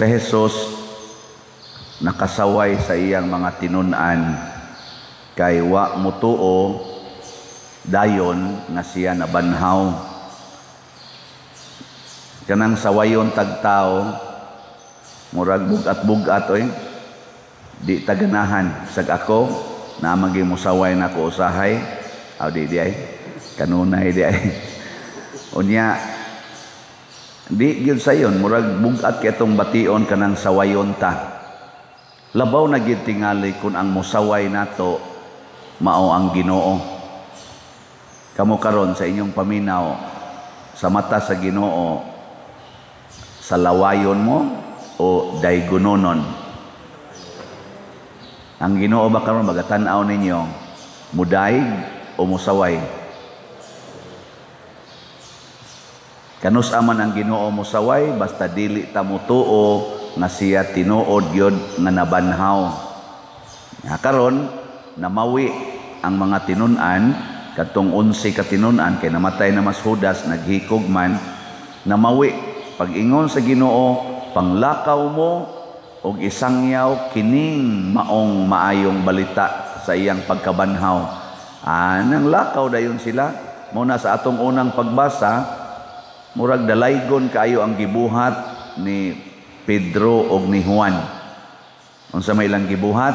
Si Jesus nakasaway sa iyang mga tinun-an kay wa mutuo dayon nga siya nabanhaw. Kanang sawayon tagtao murag bugat-bugat oy, di taganahan sag ako na maging musaway na ko usahay aw di ay kanunay di ay unya di gyud sayon murag bugat kay tong bation kanang sawayon ta. Labaw na gyud tingali kun ang musaway nato mao ang Ginoo. Kamo karon sa inyong paminaw sa mata sa Ginoo, sa lawayon mo o daygunonon? Ang Ginoo ba karon magatan-aw ninyo mudaig o musaway? Kanus aman ang Ginoo musaway basta dili ta mutuo nga siya tinuod gyud nga nabanhaw. Karon namawi ang mga tinun-an katong 11 ka tinun-an kay namatay na mas Judas naghikog man. Namawi pag-ingon sa Ginoo, panglakaw mo og isangyaw kining maong maayong balita sa iyang pagkabanhaw. Nang lakaw dayon sila. Muna sa atong unang pagbasa, murag dalaygon kaayo ang gibuhat ni Pedro og ni Juan. Unsa may ilang gibuhat?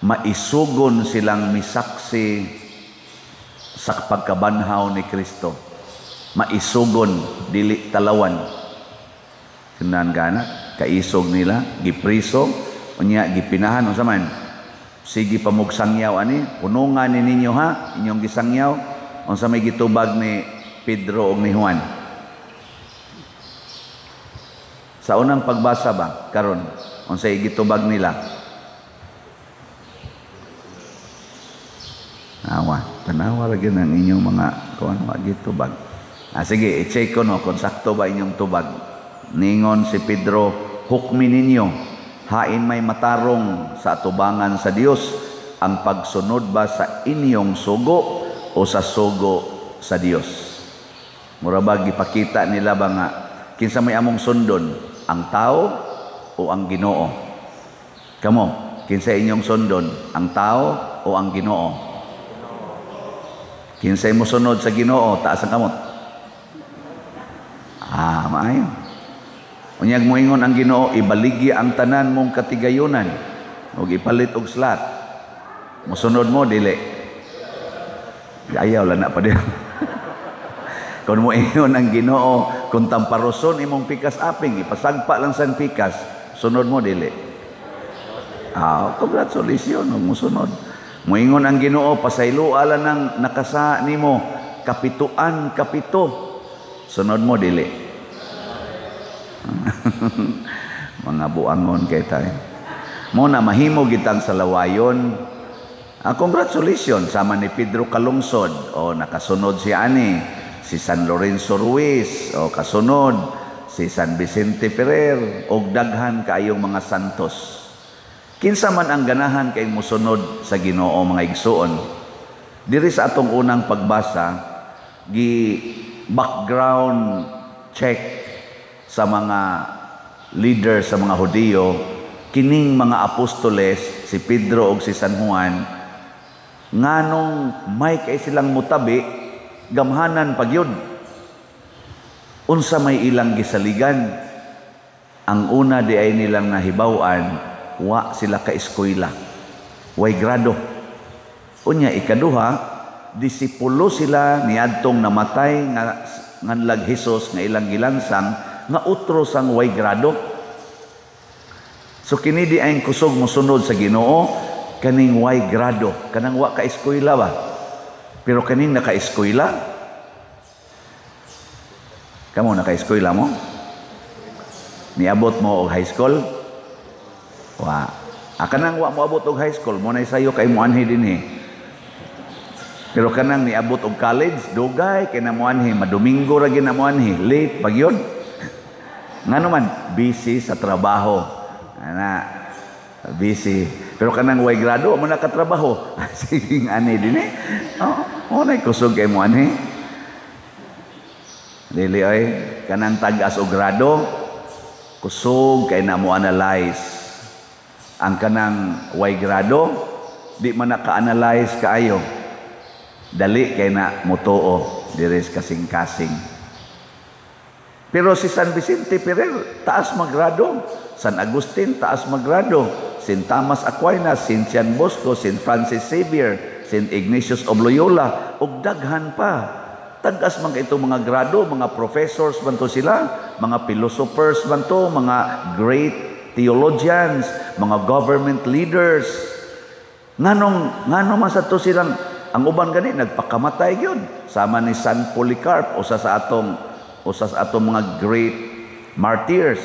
Maisugon silang misaksi sa pagkabanhaw ni Kristo. Maisugon, dili talawan. Kunan gana, kaisog nila, gipriso, unya gipinahan unsa man. Sige pamugsangyaw ani, punungan ni ninyo ha, inyong gisangyaw. Unsa may gitubag ni Pedro o ni Juan? Sa unang pagbasa ba karon unsay gitubag nila? Tanawa ra gyud ang inyong mga kuan wa gitubag. Sige, i-check ko no kung sakto ba inyong tubag. Ningon si Pedro, hukmi ninyo, hain may matarong sa atubangan sa Dios, ang pagsunod ba sa inyong sugo o sa sugo sa Dios? Mura ba gipakita nila ba nga kinsa may among sundon, ang tao o ang Ginoo? Kamo, kinsa inyong sundon, ang tao o ang Ginoo? Kinsay mo sunod sa Ginoo, taas ang kamot. Maayo. Unyag mo ingon ang Ginoo, ibaligya ang tanan mong katigayunan ug ipalit og slat. Musunod mo dili. Ayaw lang na pa din. Kung mo ingon ang Ginoo, kung tamparoson imong pikas aping, ipasagpa lang sa pikas, sunod mo dili. Congratulations, musunod. Moingon ang Ginoo, pasayloa lang ng nakasa nimo, kapituan kapito, sunod mo dili. Mga buangon kay tayo. Muna mahimo gitang sa lawayon. Congratulations sama ni Pedro kalungsod o nakasunod si ani, si San Lorenzo Ruiz o kasunod si San Vicente Ferrer og daghan kaayong mga santos. Kinsa man ang ganahan kay musunod sa Ginoo mga igsuon. Diri sa atong unang pagbasa, background check sa mga leader sa mga Hudiyo, kining mga apostoles, si Pedro ug si San Juan, nganong may kay silang mutabi, gamhanan pagyud. Unsa may ilang gisaligan? Ang una di ay nilang nahibaw-an, wa sila ka eskwela, way grado. Unya ikaduha, disipulo sila niadtong namatay nga nganlag Hesus nga ilang gilansang nga utros ang way grado. So kini di ay kusog mosunod sa Ginoo, kaning way grado, kanang wa ka eskwela ba? Pero kaning naka eskwela. Kamo naka eskwela mo? Niabot mo og high school? Wa. Kanang wa mo abot og high school, mo na sayo kay muanhi dinhi. Pero kanang niabot og college, dugay kay na muanhi, madomingo ra gyud na muanhi, late pagyod. Ngano man busy sa trabaho. Busy. Pero kanang way grado mo na katrabaho. Sige ani dinhi. Mo na kusog kay muanhi. Dili ay kanang tag-as og grado. kusog kay na mo analyze ang kanang way grado, di man naka-analyze kaayo, dali kay na mutuo diri kasing-kasing. Pero si San Vicente Ferrer taas magrado, San Agustin taas magrado, St. Thomas Aquinas, St. John Bosco, St. Francis Xavier, St. Ignatius of Loyola, ug daghan pa. Tagas man itong mga grado, mga professors man to sila, mga philosophers man to, mga great theologians, mga government leaders. Nganong man sa to silang, ang uban gani nagpakamatay gyud sama ni San Polycarp usa sa atong mga great martyrs.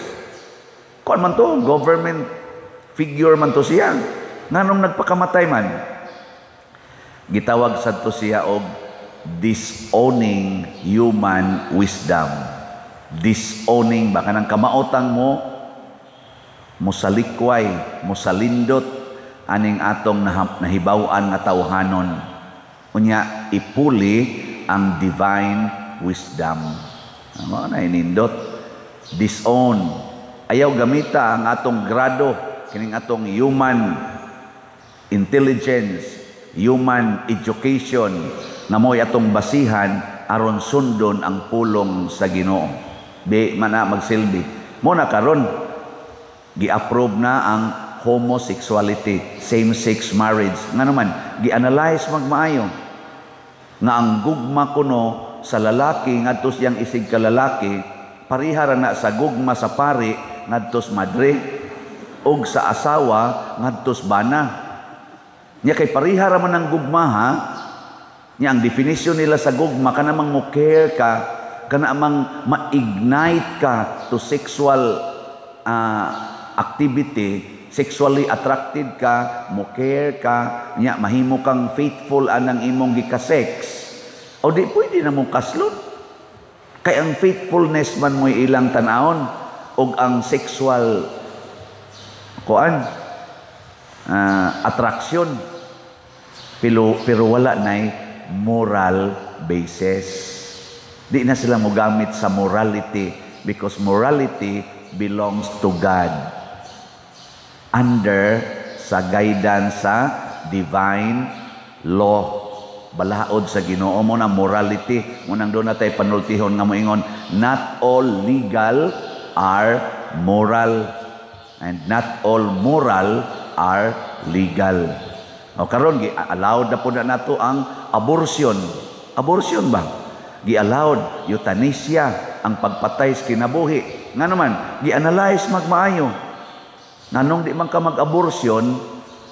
Kuan man to, government figure man to siya. Nganong nagpakamatay man? Gitawag sa to siya og disowning human wisdom. Disowning, baka nang kamaotang mo, musalikway, musalindot, aning atong nahibaw-an nga tawhanon. Unya, ipuli ang divine wisdom. Ano na inindot? Disown. Ayaw gamita ang atong grado, kining atong human intelligence, human education, na mo'y atong basihan aron sundon ang pulong sa Ginoo. Di man na magsilbi. Muna karon gi-approve na ang homosexuality, same-sex marriage. Nga naman, gi-analyze magmaayo nga ang gugma kuno sa lalaki ngadto siyang isig ka lalaki parihara na sa gugma sa pari ngadtos madre og sa asawa ngadtos bana. Nya kay parihara man ang gugma ha. Nya ang definition nila sa gugma kana mang mo care ka, kana mang ma-ignite ka to sexual activity, sexually attracted ka, mo care ka, nya mahimo kang faithful anang imong gika-sex. O di pwede na mong kaslot. Kay ang faithfulness man mo'y ilang tanahon og ang sexual attraction pero wala nay moral basis. Di na sila mo gamit sa morality because morality belongs to God under sa guidance sa divine law. Balaod sa Ginoo mo na morality. Munang doon na tayo panultihon nga moingon, not all legal are moral and not all moral are legal. O karon gi-allowed na po na nato ang abortion. Abortion ba? Gi-allowed euthanasia, ang pagpatay sa kinabuhi. Nga naman, gi-analyze magmaayo. Nganong di man ka mag-abortion,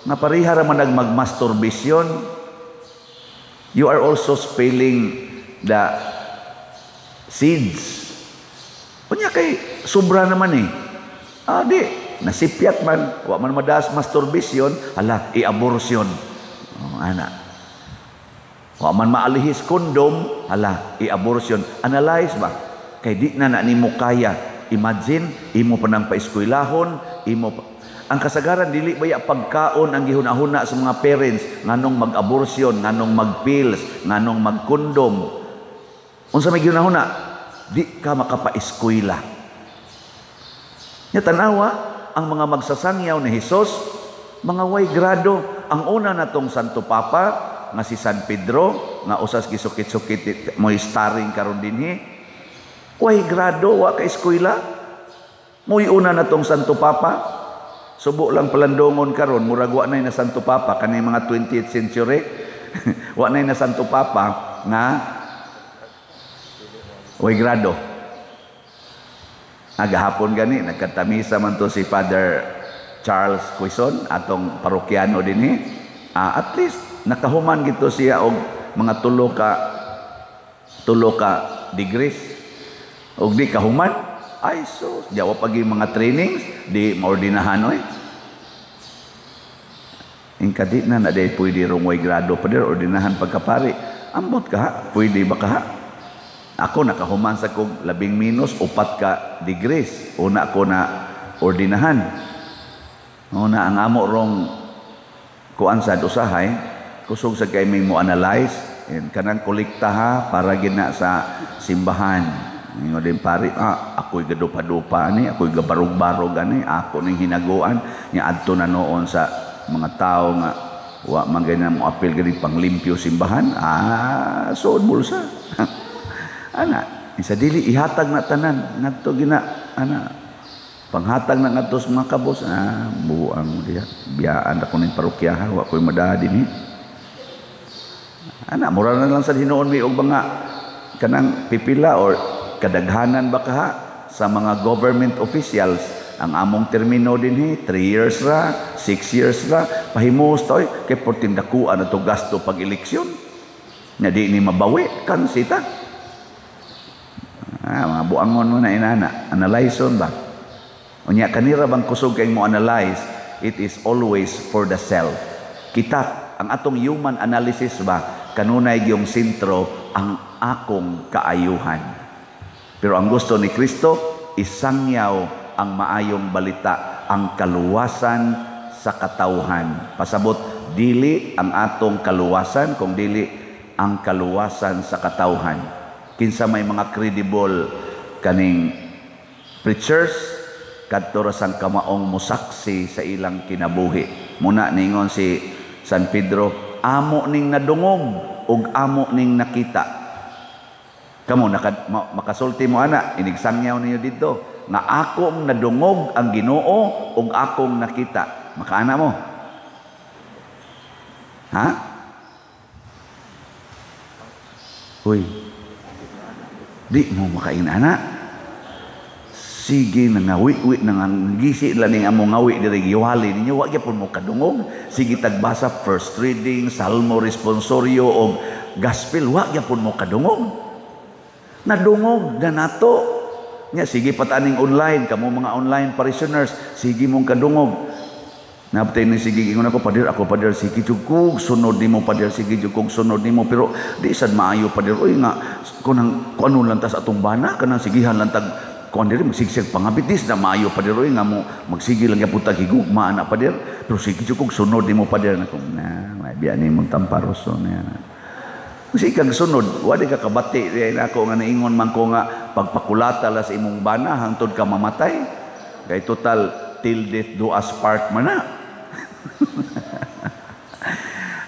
nga parihara man nagmag-masturbation, you are also spilling the seeds. Kunya kay sobra naman eh. Di, nasipyat man, wa man madaas masturbation, hala, i-abortion. Ana. Wa man maalihis kondom, hala, i-abortion. Analyze ba? Kay di na nimo kaya. Imagine, imo pa nang paeskwelahon, ang kasagaran dili baya pagkaon ang gihuna-huna sa mga parents nganong mag-abortion, nganong mag-pills, nganong mag-kondom. Unsa may gihuna-huna? Di ka makapaeskwela. Nya tanawa ang mga magsasangyaw ni Hesus, mga way grado. Ang una natong Santo Papa nga si San Pedro nga usas gisukit-sukit mo starring karon dinhi. Way grado wa ka eskwela. Mo'y una natong Santo Papa. Subo lang palandongon karon murag wa nay na Santo Papa kanay mga 20th century. Wa nay na Santo Papa nga way grado. Agahapon gani nagkatamisa man to si Father Charles Quezon atong parokyano dinhi. At least nakahuman gito siya og mga tulo ka degrees. Og di kahuman ay so jawa pagi mga trainings di maordinahan oy. Ingkadi na day pwede rong way grado pa der ordinahan pagkapari. Ambot ka, pwede ba ka? Ako nakahuman sa kog 11 upat ka degrees. Una ko na ordinahan. Una ang amo rong kuan sad usahay, kusog sa kay may mo analyze, kanang kolekta ha para gina sa simbahan. Ingon din pari, ako'y gadupa-dupa ni, ako'y gabarog-barog ani, ako ning hinaguan, niya adto na noon sa mga tao nga wa man ganyan mo apil gani panglimpyo simbahan, suod bulsa. Isa dili ihatag na tanan ngadto gina panghatag na ngadto sa mga kabos, buang mo diha, biyaan ako ning parokyahan, wa ko'y madaha dinhi. Mura na lang sa Hinoon mi og mga kanang pipila or kadaghanan ba kaha sa mga government officials ang among termino dinhi 3 years ra, 6 years ra, pahimuos toy kay portindakuan ato gasto pag eleksyon na di ni mabawi kan sita. Mga buangon mo na inana, analyson ba unya kanira bang kusog kay mo analyze, it is always for the self. Kita ang atong human analysis ba kanunay gyung sentro ang akong kaayuhan. Pero ang gusto ni Kristo, isangyaw ang maayong balita, ang kaluwasan sa katawhan. Pasabot, dili ang atong kaluwasan, kung dili ang kaluwasan sa katawhan. Kinsa may mga credible kaning preachers, kadto ra sang kamaong musaksi sa ilang kinabuhi. Muna ningon si San Pedro, amo ning nadungog ug amo ning nakita. Kamo makasulti mo ana, inigsangyaw ninyo dito nga akong nadungog ang Ginoo ug akong nakita. Makaana mo? Ha? Uy. Di mo makainana. Sige nangawi-wi nangangisi lang ning among ngawi diri giwali ninyo wa gyapon mo kadungog. Sige tagbasa first reading, salmo responsorio og gospel wa gyapon mo kadungog. Nadungog na nato. Nya sige pataning online kamo mga online parishioners, sige mong kadungog. Naptay ni sige ingon ako padir sige jugog sunod nimo padir sige jugog sunod nimo pero di sad maayo padir oy nga kunang kuno lang tas atong bana kanang sigihan lang tag kuan diri magsigsig pangabitis na maayo padir oy nga mo magsige lang gyapon tag higugma ana padir pero sige jugog sunod nimo padir nako may biya nimong tamparoso na. Kasi kang sunod, wala ka kabati. Ako nga naingon man ko nga, pagpakulata la sa imong bana, hangtod ka mamatay. Kaya total, till death do us part man na.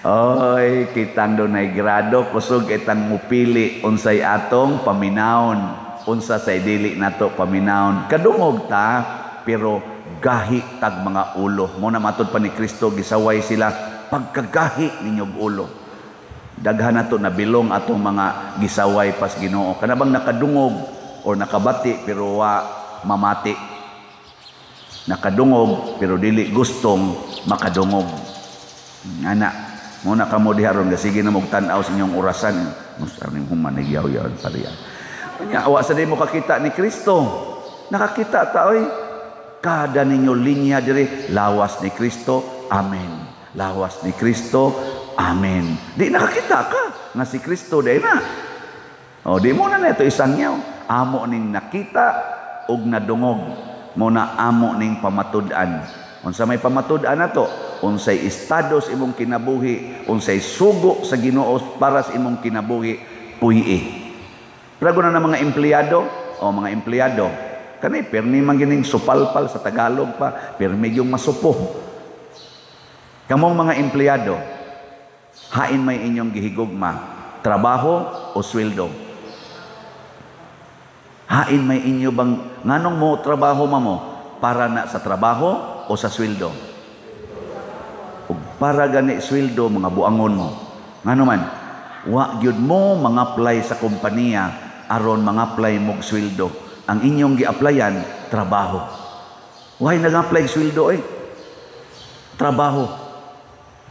Oy, kitang doon ay grado, kusog itang mupili, unsay atong paminawon. Unsa say dili nato paminawon. Kadungog ta, pero gahi tag mga ulo. Muna matod pa ni Kristo, gisaway sila, pagkagahi ninyong ulo. Daghan nato na bilong atong mga gisaway pas Ginoo. Kanabang nakadungog o nakabati pero wa mamati. Nakadungog pero dili gustong makadungog. Ana, muna kamo diharon nga sige na mog tan-aw sa inyong orasan. Musta ning human nagyaw-yaw pariya. Nya wa sa mo kakita ni Kristo. Nakakita ta oy. Kada ninyo linya diri lawas ni Kristo. Amen. Lawas ni Kristo. Amen. Di nakakita ka nga si Kristo day na. O di mo na ito isangyaw. Amo ning nakita ug nadungog. Muna amo ning pamatud-an. Unsa may pamatud-an nato? Unsay estado sa imong kinabuhi, unsay sugo sa Ginoo para sa imong kinabuhi, puyi. Prago na mga empleyado, mga empleyado. Kanay permi man gining supalpal sa Tagalog pa, permi yung masupo. Kamong mga empleyado, hain may inyong gihigugma, trabaho o sweldo? Hain may inyo bang nganong mo trabaho mo para na sa trabaho o sa sweldo? Ug para gani sweldo mga buangon mo. Ngano man, wa gyud mo mga apply sa kompanya aron mga apply mog sweldo. Ang inyong gi-applyan trabaho. Why nag-apply sweldo trabaho.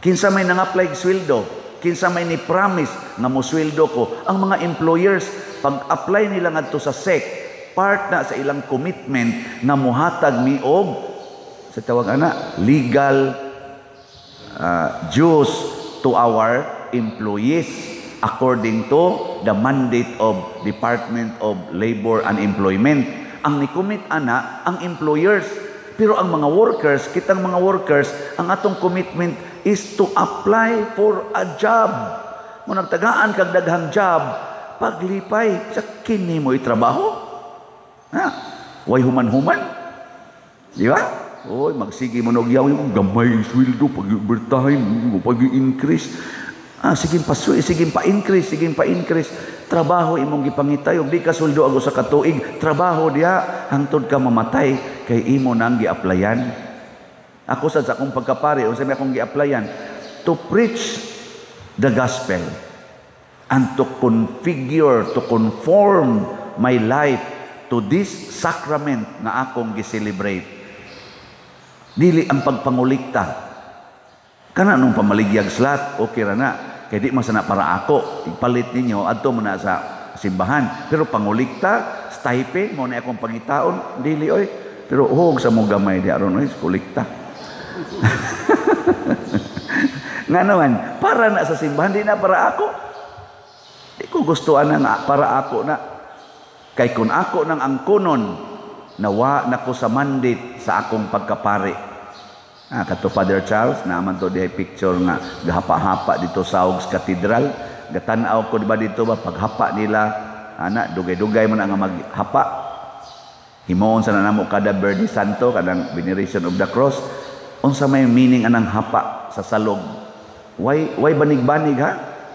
Kinsa may nang-apply sweldo, kinsa may ni promise nga mo sweldo ko. Ang mga employers pag-apply nila ngadto sa SEC, part na sa ilang commitment na muhatag mi og sa tawag ana legal dues to our employees according to the mandate of Department of Labor and Employment. Ang ni-commit ana ang employers, pero ang mga workers, kitang mga workers, ang atong commitment is to apply for a job. Kung nagtagaan kag daghang job, paglipay sa kini mo itrabaho. Ha? Way human-human. Di ba? Oy, magsige mo nagyaw yung gamay sweldo pag-overtime, pag-increase. Sige pa-increase. Trabaho imong gipangitayog, di ka sweldo ako sa katuig. Trabaho diha hangtod ka mamatay kay imo nang gi-applyan. Ako sa akong pagkapari, unsa may akong gi-applyan to preach the gospel and to configure, to conform my life to this sacrament nga akong gi-celebrate. Dili ang pagpangulikta. Kana nung pamaligyag slat, okay ra na. Kaya di masana para ako. Ipalit ninyo, adto mo na sa simbahan. Pero pangulikta, stipend, mo na akong pangitaon, dili oy. Pero huwag sa mo gamay di aron oy, kulikta. Nga naman, para na sa simbahan, di na para ako. Di ko gustuan na para ako na. Kay kung ako nang angkunon, nawa na ko sa mandate sa akong pagkapari. Kato Father Charles, naman to dihay picture nga gahapa-hapa dito sa Augs Cathedral. Gatanaw ko diba dito ba paghapa nila, dugay-dugay man nga maghapa. Himuon sa nanamo kada Verde Santo, kadang Veneration of the Cross. Unsa may meaning anang hapa sa salog? Why banig-banig ha?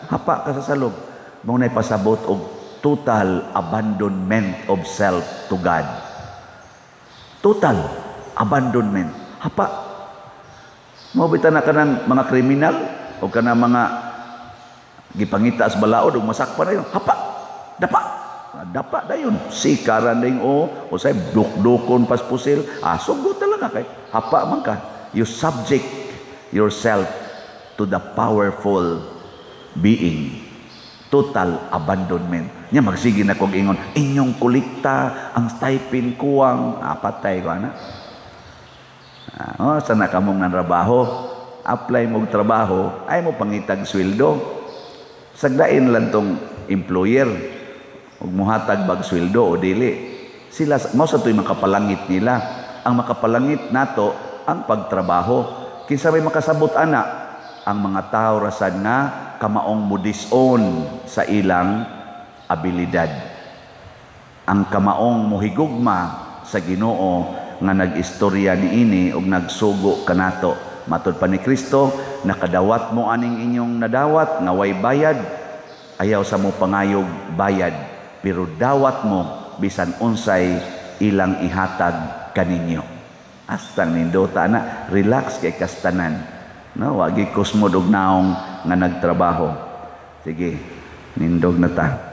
Hapa ka sa salog. Mao nay pasabot og total abandonment of self to God. Total abandonment. Hapa. Mabita na ka ng mga kriminal o ka ng mga gipangita sa balaod o masakpa na yun. Hapa. Dapa na yun. Sikaran na yung o say dukdukon pas pusil. Sugot talaga kay. Hapa man ka. You subject yourself to the powerful being. Total abandonment. Nya magsige na kong ingon, inyong kulikta, ang stipend kuwang, patay ko na. Sana ka mong nanrabaho, apply mong trabaho, ay mo pangitag sweldo. Sagdain lang tong employer, huwag mo hatag bag sweldo o dili. Sila, mo sa to'y makapalangit nila. Ang makapalangit nato, ang pagtrabaho. Kinsa may makasabot ana, ang mga tao rasad nga, kamaong mudison sa ilang abilidad. Ang kamaong muhigugma sa Ginoo nga nag-istorya niini ug nagsugo kanato. Matud pa ni Kristo, nakadawat mo aning inyong nadawat nga way bayad, ayaw sa mo pangayog bayad, pero dawat mo bisan unsay ilang ihatag kaninyo. Hasta nindota na, relax kay kastanan. No, wagi kusmod og naong nga nagtrabaho. Sige, nindog na ta.